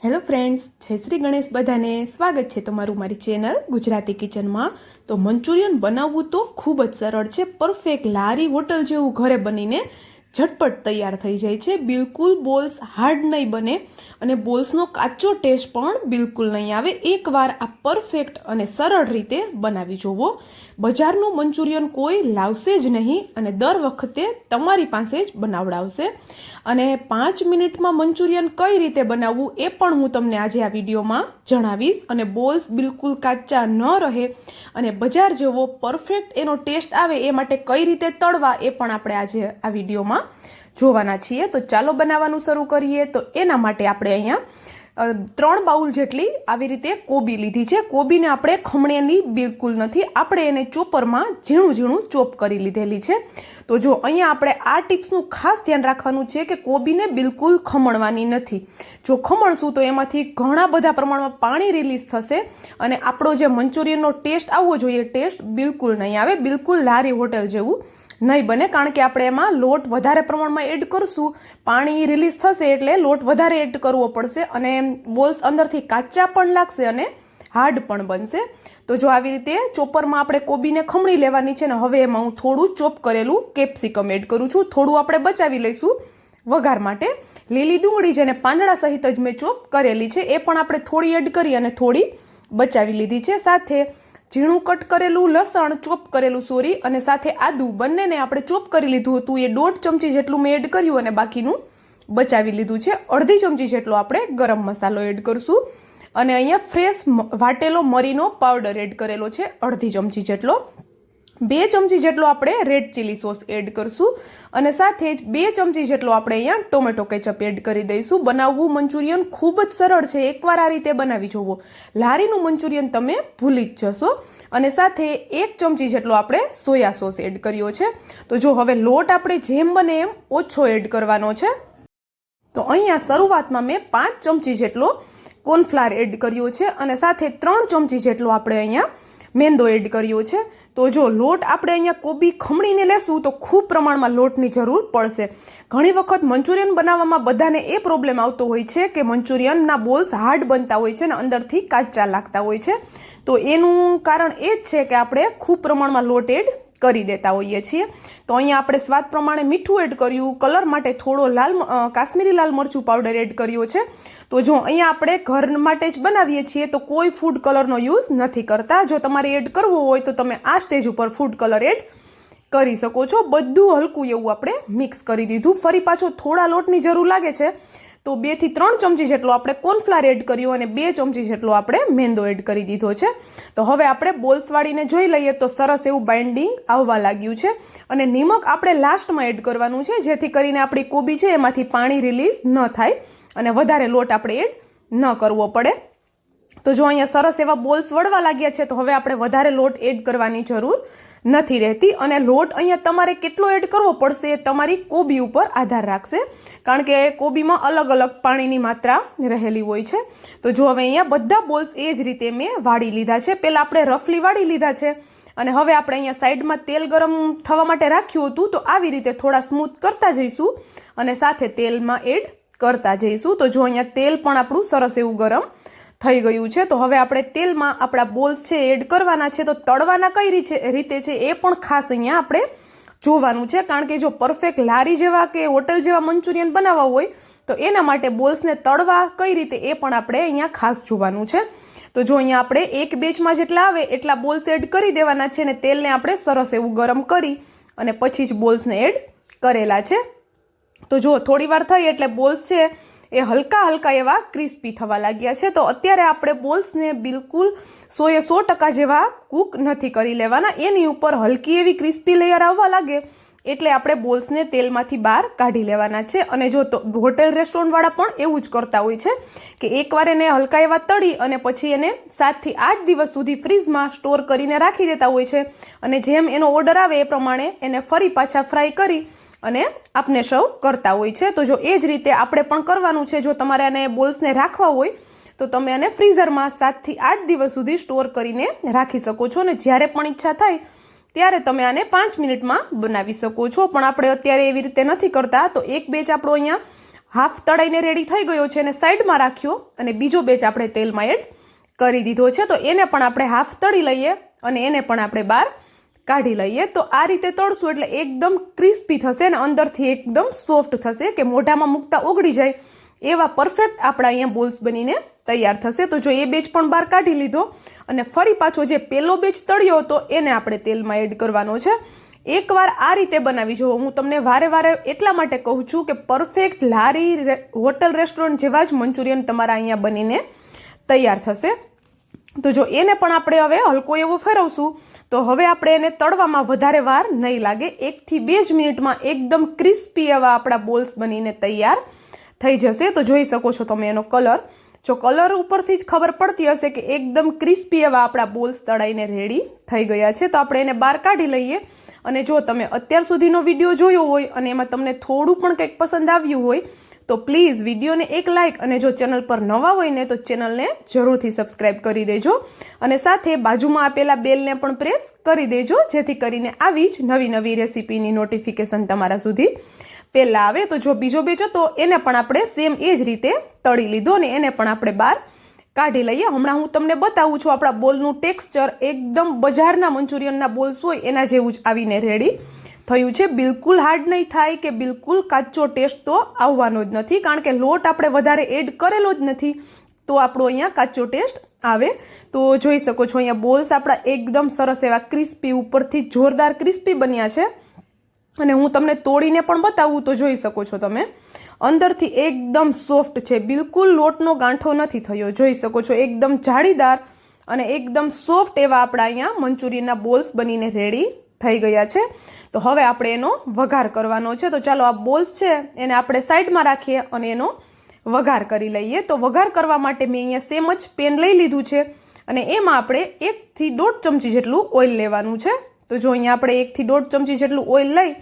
Hello friends, જય શ્રી ગણેશ. બધાને સ્વાગત છે તમારું મારી ચેનલ ગુજરાતી કિચનમાં. તો મંચુરિયન બનાવવું તો ખૂબ જ સરળ છે. પરફેક્ટ લારી હોટલ જેવું ઘરે બનીને ઝટપટ તૈયાર થઈ જાય છે. બિલકુલ બોલ્સ હાર્ડ નહીં બને અને બોલ્સનો કાચો ટેસ્ટ પણ બિલકુલ નહીં આવે. એકવાર આ પરફેક્ટ અને સરળ રીતે બનાવી જુઓ. બજારનું મંચુરિયન કોઈ લાવશે જ નહીં અને દર વખતે તમારી પાસે જ બનાવડાવશે. અને 5 મિનિટમાં મંચુરિયન કઈ રીતે બનાવવું એ પણ હું તમને આજે આ વિડીયોમાં જણાવીશ. અને બોલ્સ બિલકુલ કાચા ન રહે અને બજાર જેવો પરફેક્ટ એનો ટેસ્ટ આવે એ માટે કઈ રીતે તળવા એ પણ આપણે આજે આ વિડીયોમાં જોવાના છીએ. તો ચાલો બનાવવાનું શરૂ કરીએ. તો એના માટે આપણે અહીંયા 3 બાઉલ જેટલી આવી રીતે કોબી લીધી છે. કોબીને આપણે ખમણેલી બિલકુલ નથી, આપણે એને ચોપરમાં ઝીણું ઝીણું ચોપ કરી લીધેલી છે. તો જો અહીંયા આપણે આ ટિપ્સનું ખાસ ધ્યાન રાખવાનું છે કે કોબીને બિલકુલ ખમણવાની નથી. જો ખમણશું તો એમાંથી ઘણા બધા પ્રમાણમાં પાણી રિલીઝ થશે અને આપણો જે મંચુરિયનનો ટેસ્ટ આવવો જોઈએ ટેસ્ટ બિલકુલ નહીં આવે. બિલકુલ લારી હોટલ જેવું નહીં બને, કારણ કે આપણે એમાં લોટ વધારે પ્રમાણમાં એડ કરશું. પાણી રિલીઝ થશે એટલે લોટ વધારે એડ કરવો પડશે અને બોલ્સ અંદરથી કાચા પણ લાગશે અને હાર્ડ પણ બનશે. તો જો આવી રીતે ચોપરમાં આપણે કોબીને ખમણી લેવાની છે ને હવે એમાં હું થોડું ચોપ કરેલું કેપ્સિકમ એડ કરું છું. થોડું આપણે બચાવી લઈશું વઘાર માટે. લીલી ડુંગળી જેને પાંદડા સહિત જ મેં ચોપ કરેલી છે એ પણ આપણે થોડી એડ કરી અને થોડી બચાવી લીધી છે. સાથે ઝીણું કટ કરેલું લસણ, ચોપ કરેલું સોરી, અને સાથે આદુ બંનેને આપણે ચોપ કરી લીધું હતું. એ 1.5 ચમચી જેટલું મેં એડ કર્યું અને બાકીનું બચાવી લીધું છે. 1/2 ચમચી જેટલો આપણે ગરમ મસાલો એડ કરશું અને અહીંયા ફ્રેશ વાટેલો મરીનો પાવડર એડ કરેલો છે 1/2 ચમચી જેટલો. 2 ચમચી જેટલો આપણે રેડ ચીલી સોસ એડ કરશું અને સાથે જ 2 ચમચી જેટલો આપણે અહીંયા ટોમેટો કેચઅપ એડ કરી દઈશું. બનાવવું મંચુરિયન ખૂબ જ સરળ છે, એકવાર આ રીતે બનાવી જોવો. લારીનું મંચુરિયન તમે ભૂલી જ જશો. અને સાથે 1 ચમચી જેટલો આપણે સોયા સોસ એડ કર્યો છે. તો જો હવે લોટ આપણે જેમ બને એમ ઓછો એડ કરવાનો છે. તો અહીંયા શરૂઆતમાં મેં 5 ચમચી જેટલો કોર્નફ્લાવર એડ કર્યો છે અને સાથે 3 ચમચી જેટલો આપણે અહીંયા મેંદો એડ કર્યો છે. તો જો લોટ આપણે અહીંયા કોબી ખમણીને લેશું તો ખૂબ પ્રમાણમાં લોટની જરૂર પડશે. ઘણી વખત મંચુરિયન બનાવવામાં બધાને એ પ્રોબ્લેમ આવતો હોય છે કે મંચુરિયનના બોલ્સ હાર્ડ બનતા હોય છે અને અંદરથી કાચા લાગતા હોય છે. તો એનું કારણ એ જ છે કે આપણે ખૂબ પ્રમાણમાં લોટ એડ કરી દેતા હોઈએ છીએ. તો અહીંયા આપણે સ્વાદ પ્રમાણે મીઠું એડ કર્યું, કલર માટે થોડો કાશ્મીરી લાલ મરચું પાવડર એડ કર્યો છે. તો જો અહીંયા આપણે ઘર માટે જ બનાવીએ છીએ તો કોઈ ફૂડ કલરનો યુઝ નથી કરતા. જો તમારે એડ કરવો હોય તો તમે આ સ્ટેજ ઉપર ફૂડ કલર એડ કરી શકો છો. બધું હલકું એવું આપણે મિક્સ કરી દીધું. ફરી પાછો થોડા લોટની જરૂર લાગે છે તો 2 થી 3 ચમચી જેટલો આપણે કોર્નફ્લાવર એડ કર્યો અને 2 ચમચી જેટલો આપણે મેંદો એડ કરી દીધો છે. તો હવે આપણે બોલ્સ વાળીને જોઈ લઈએ તો સરસ એવું બાઇન્ડિંગ આવવા લાગ્યું છે. અને નિમક આપણે લાસ્ટમાં એડ કરવાનું છે જેથી કરીને આપણી કોબી છે એમાંથી પાણી રિલીઝ ન થાય અને વધારે લોટ આપણે એડ ન કરવો પડે. તો જો અહીંયા સરસ એવા બોલ્સ વળવા લાગ્યા છે તો હવે આપણે વધારે લોટ એડ કરવાની જરૂર નથી રહેતી. અને લોટ અહીંયા તમારે કેટલો એડ કરવો પડશે એ તમારી કોબી ઉપર આધાર રાખશે, કારણ કે કોબીમાં અલગ અલગ પાણીની માત્રા રહેલી હોય છે. તો જો હવે અહીંયા બધા બોલ્સ એ જ રીતે મેં વાળી લીધા છે. પહેલાં આપણે રફલી વાળી લીધા છે અને હવે આપણે અહીંયા સાઈડમાં તેલ ગરમ થવા માટે રાખ્યું હતું. તો આવી રીતે થોડા સ્મૂથ કરતા જઈશું અને સાથે તેલમાં એડ કરતા જઈશું. તો જો અહીંયા તેલ પણ આપણું સરસ એવું ગરમ થઈ ગયું છે. તો હવે આપણે તેલમાં આપણા બોલ્સ છે એડ કરવાના છે. તો તળવાના કઈ રીતે છે એ પણ ખાસ અહીંયા આપણે જોવાનું છે, કારણ કે જો પરફેક્ટ લારી જેવા કે હોટલ જેવા મંચુરિયન બનાવવા હોય તો એના માટે બોલ્સને તળવા કઈ રીતે એ પણ આપણે અહીંયા ખાસ જોવાનું છે. તો જો અહીંયા આપણે એક બેચમાં જેટલા આવે એટલા બોલ્સ એડ કરી દેવાના છે અને તેલને આપણે સરસ એવું ગરમ કરી અને પછી જ બોલ્સને એડ કરેલા છે. તો જો થોડી વાર થઈ એટલે બોલ્સ છે એ હલકા એવા ક્રિસ્પી થવા લાગ્યા છે. તો અત્યારે આપણે બોલ્સને બિલકુલ 100% જેવા કૂક નથી કરી લેવાના. એની ઉપર હલકી એવી ક્રિસ્પી લેયર આવવા લાગે એટલે આપણે બોલ્સને તેલમાંથી બહાર કાઢી લેવાના છે. અને જો હોટેલ રેસ્ટોરન્ટવાળા પણ એવું જ કરતા હોય છે કે એકવાર એને હલકા એવા તળી અને પછી એને 7 થી 8 દિવસ સુધી ફ્રીઝમાં સ્ટોર કરીને રાખી દેતા હોય છે. અને જેમ એનો ઓર્ડર આવે એ પ્રમાણે એને ફરી પાછા ફ્રાય કરી અને આપને સર્વ કરતા હોય છે. તો જો એ જ રીતે આપણે પણ કરવાનું છે. જો તમારે આને બોલ્સને રાખવા હોય તો તમે આને ફ્રીઝરમાં 7 થી 8 દિવસ સુધી સ્ટોર કરીને રાખી શકો છો અને જ્યારે પણ ઈચ્છા થાય ત્યારે તમે આને 5 મિનિટમાં બનાવી શકો છો. પણ આપણે અત્યારે એવી રીતે નથી કરતા. તો એક બેચ આપણો અહીંયા હાફ તળાઈને રેડી થઈ ગયો છે અને સાઈડમાં રાખ્યો અને બીજો બેચ આપણે તેલમાં એડ કરી દીધો છે. તો એને પણ આપણે હાફ તળી લઈએ અને એને પણ આપણે બહાર કાઢી લઈએ. તો આ રીતે તળશું એટલે એકદમ ક્રિસ્પી થશે અને અંદરથી એકદમ સોફ્ટ થશે કે મોઢામાં મૂકતા ઓગળી જાય એવા પરફેક્ટ આપણા અહીંયા બોલ્સ બનીને તૈયાર થશે. તો જો એ બેચ પણ બહાર કાઢી લીધો અને ફરી પાછો જે પહેલો બેચ તળ્યો હતો એને આપણે તેલમાં એડ કરવાનો છે. એકવાર આ રીતે બનાવી જુઓ. હું તમને વારે વારે એટલા માટે કહું છું કે પરફેક્ટ લારી હોટલ રેસ્ટોરન્ટ જેવા જ મંચુરિયન તમારા અહીંયા બનીને તૈયાર થશે. તો જો એને પણ આપણે હવે હલકો એવો ફેરવશું તો હવે આપણે એને તળવામાં વધારે વાર નહીં લાગે. 1 થી 2 જ મિનિટમાં એકદમ ક્રિસ્પી એવા આપણા બોલ્સ બનીને તૈયાર થઈ જશે. તો જોઈ શકો છો તમે એનો કલર. જો કલર ઉપરથી જ ખબર પડતી હશે કે એકદમ ક્રિસ્પી એવા આપણા બોલ્સ તળાઈને રેડી થઈ ગયા છે. તો આપણે એને બહાર કાઢી લઈએ. અને જો તમે અત્યાર સુધીનો વિડીયો જોયો હોય અને એમાં તમને થોડું પણ કંઈક પસંદ આવ્યું હોય તો પ્લીઝ વિડીયોને એક લાઇક અને જો ચેનલ પર નવા હોય ને તો ચેનલને જરૂરથી સબસ્ક્રાઈબ કરી દેજો અને સાથે બાજુમાં આપેલા બેલને પણ પ્રેસ કરી દેજો જેથી કરીને આવી જ નવી નવી રેસીપીની નોટિફિકેશન તમારા સુધી પહેલાં આવે. તો જો બીજો બેચ હતો એને પણ આપણે સેમ એ જ રીતે તળી લીધો અને એને પણ આપણે બહાર કાઢી લઈએ. હમણાં હું તમને બતાવું છું આપણા બોલનું ટેક્સચર એકદમ બજારના મંચુરિયનના બોલ્સ હોય એના જેવું જ આવીને રેડી થયું છે. બિલકુલ હાર્ડ નહીં થાય કે બિલકુલ કાચો ટેસ્ટ તો આવવાનો જ નથી કારણ કે લોટ આપણે વધારે એડ કરેલો જ નથી તો આપણો અહીંયા કાચો ટેસ્ટ આવે. તો જોઈ શકો છો અહીંયા બોલ્સ આપણા એકદમ સરસ એવા ક્રિસ્પી ઉપરથી જોરદાર ક્રિસ્પી બન્યા છે અને હું તમને તોડીને પણ બતાવું તો જોઈ શકો છો તમે અંદરથી એકદમ સોફ્ટ છે. બિલકુલ લોટનો ગાંઠો નથી થયો. જોઈ શકો છો એકદમ જાળીદાર અને એકદમ સોફ્ટ એવા આપણા અહીંયા મંચુરિયનના બોલ્સ બનીને રેડી થઈ ગયા છે. તો હવે આપણે એનો વઘાર કરવાનો છે. તો ચાલો આ બોલ્સ છે એને આપણે સાઈડમાં રાખીએ અને એનો વઘાર કરી લઈએ. તો વઘાર કરવા માટે મેં અહીંયા સેમ જ પેન લઈ લીધું છે અને એમાં આપણે 1 થી 1.5 ચમચી જેટલું ઓઇલ લેવાનું છે. તો જો અહીંયા આપણે 1 થી 1.5 ચમચી જેટલું ઓઇલ લઈ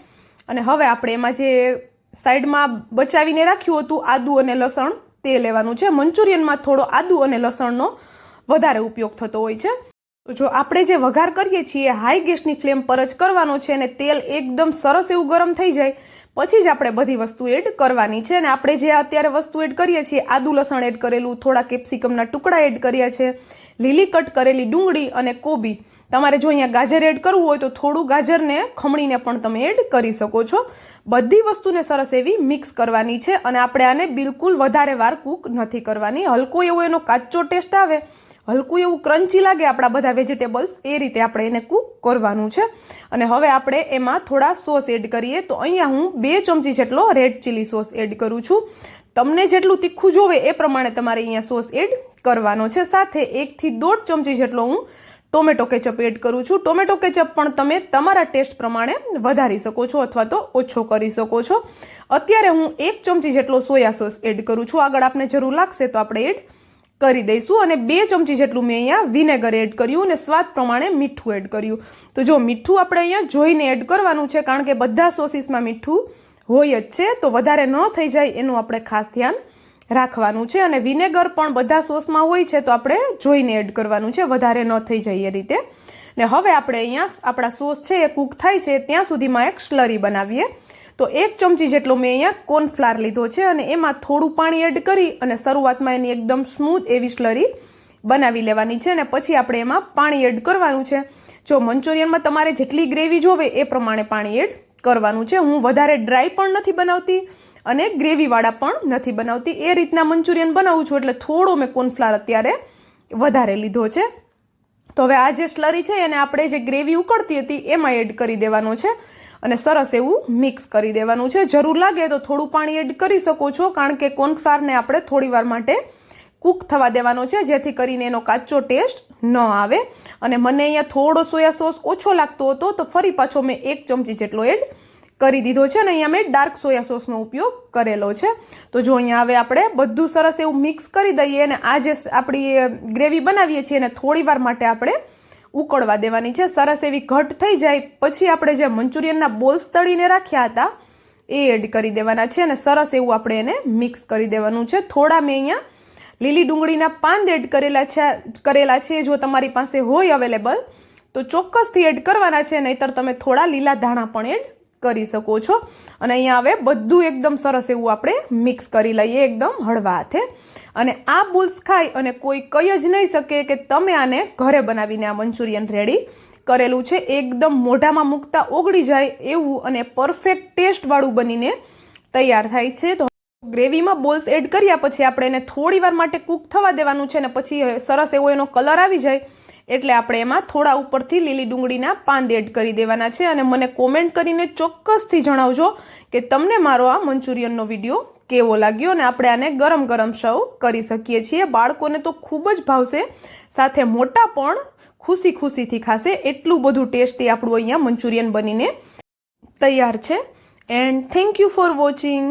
અને હવે આપણે એમાં જે સાઈડમાં બચાવીને રાખ્યું હતું આદુ અને લસણ તે લેવાનું છે. મંચુરિયનમાં થોડો આદુ અને લસણનો વધારે ઉપયોગ થતો હોય છે. તો જો આપણે જે વઘાર કરીએ છીએ હાઈ ગેસની ફ્લેમ પર જ કરવાનો છે અને તેલ એકદમ સરસ એવું ગરમ થઈ જાય પછી જ આપણે બધી વસ્તુ એડ કરવાની છે. અને આપણે જે અત્યારે વસ્તુ એડ કરીએ છીએ આદુ લસણ એડ કરેલું, થોડા કેપ્સિકમના ટુકડા એડ કર્યા છે, લીલી કટ કરેલી ડુંગળી અને કોબી. તમારે જો અહીંયા ગાજર એડ કરવું હોય તો થોડું ગાજરને ખમણીને પણ તમે એડ કરી શકો છો. બધી વસ્તુને સરસ એવી મિક્સ કરવાની છે અને આપણે આને બિલકુલ વધારે વાર કૂક નથી કરવાની. હલકો એવો એનો કાચો ટેસ્ટ આવે, હલકું એવું ક્રન્ચી લાગે આપણા બધા વેજીટેબલ્સ એ રીતે આપણે એને કૂક કરવાનું છે. અને હવે આપણે એમાં થોડા સોસ એડ કરીએ. તો અહીંયા હું 2 ચમચી જેટલો રેડ ચીલી સોસ એડ કરું છું. તમને જેટલું તીખું જોવે એ પ્રમાણે તમારે અહીંયા સોસ એડ કરવાનો છે. સાથે 1 થી 1.5 ચમચી જેટલો હું ટોમેટો કેચઅપ એડ કરું છું. ટોમેટો કેચઅપ પણ તમે તમારા ટેસ્ટ પ્રમાણે વધારી શકો છો અથવા તો ઓછો કરી શકો છો. અત્યારે હું 1 ચમચી જેટલો સોયા સોસ એડ કરું છું. આગળ આપણે જરૂર લાગશે તો આપણે એડ કરી દઈશું. અને 2 ચમચી જેટલું મેં અહીંયા વિનેગર એડ કર્યું અને સ્વાદ પ્રમાણે મીઠું એડ કર્યું. તો જો મીઠું આપણે અહીંયા જોઈને એડ કરવાનું છે કારણ કે બધા સોસીસમાં મીઠું હોય જ છે તો વધારે ન થઈ જાય એનું આપણે ખાસ ધ્યાન રાખવાનું છે. અને વિનેગર પણ બધા સોસમાં હોય છે તો આપણે જોઈને એડ કરવાનું છે વધારે ન થઈ જાય એ રીતે. ને હવે આપણે અહીંયા આપણા સોસ છે એ કૂક થાય છે ત્યાં સુધીમાં એક સ્લરી બનાવીએ. તો 1 ચમચી જેટલો મેં અહીંયા કોર્નફ્લાવર લીધો છે અને એમાં થોડું પાણી એડ કરી અને શરૂઆતમાં એની એકદમ સ્મૂથ એવી સ્લરી બનાવી લેવાની છે અને પછી આપણે એમાં પાણી એડ કરવાનું છે. જો મંચુરિયનમાં તમારે જેટલી ગ્રેવી જોવે એ પ્રમાણે પાણી એડ કરવાનું છે. હું વધારે ડ્રાય પણ નથી બનાવતી અને ગ્રેવીવાળા પણ નથી બનાવતી. એ રીતના મંચુરિયન બનાવું છું એટલે થોડો મેં કોર્નફ્લાવર અત્યારે વધારે લીધો છે. તો હવે આ જે સ્લરી છે એને આપણે જે ગ્રેવી ઉકળતી હતી એમાં એડ કરી દેવાનો છે અને સરસ એવું મિક્સ કરી દેવાનું છે. જરૂર લાગે તો થોડું પાણી એડ કરી શકો છો કારણ કે કોર્નફ્લાવરને આપણે થોડી વાર માટે કૂક થવા દેવાનો છે જેથી કરીને એનો કાચો ટેસ્ટ ન આવે. અને મને અહીંયા થોડો સોયા સોસ ઓછો લાગતો હતો તો ફરી પાછો મેં 1 ચમચી જેટલો એડ કરી દીધો છે અને અહીંયા મેં ડાર્ક સોયા સોસનો ઉપયોગ કરેલો છે. તો જો અહીંયા હવે આપણે બધું સરસ એવું મિક્સ કરી દઈએ અને આ જે આપણી ગ્રેવી બનાવીએ છીએ એને થોડી વાર માટે આપણે ઉકળવા દેવાની છે. સરસ એવી ઘટ થઈ જાય પછી આપણે જે મંચુરિયનના બોલ્સ તળીને રાખ્યા હતા એ એડ કરી દેવાના છે અને સરસ એવું આપણે એને મિક્સ કરી દેવાનું છે. થોડા મેં અહીંયા લીલી ડુંગળીના પાન એડ કરેલા છે. જો તમારી પાસે હોય અવેલેબલ તો ચોક્કસથી એડ કરવાના છે, નહીતર તમે થોડા લીલા ધાણા પણ એડ કરી શકો છો. અને અહીંયા હવે બધું એકદમ સરસ એવું આપણે મિક્સ કરી લઈએ એકદમ હળવા હાથે. અને આ બોલ્સ ખાઈ અને કોઈ કહી જ નહીં શકે કે તમે આને ઘરે બનાવીને આ મંચુરિયન રેડી કરેલું છે. એકદમ મોઢામાં મૂકતા ઓગળી જાય એવું અને પરફેક્ટ ટેસ્ટવાળું બનીને તૈયાર થાય છે. તો ગ્રેવીમાં બોલ્સ એડ કર્યા પછી આપણે એને થોડી વાર માટે કૂક થવા દેવાનું છે. અને પછી સરસ એવો એનો કલર આવી જાય એટલે આપણે એમાં થોડા ઉપરથી લીલી ડુંગળીના પાન એડ કરી દેવાના છે. અને મને કોમેન્ટ કરીને ચોક્કસથી જણાવજો કે તમને મારો આ મંચુરિયનનો વિડીયો કેવો લાગ્યો. અને આપણે આને ગરમ ગરમ સર્વ કરી શકીએ છીએ. બાળકોને તો ખૂબ જ ભાવશે, સાથે મોટા પણ ખુશીથી ખાશે. એટલું બધું ટેસ્ટી આપણું અહીંયા મંચુરિયન બનીને તૈયાર છે. And thank you for watching.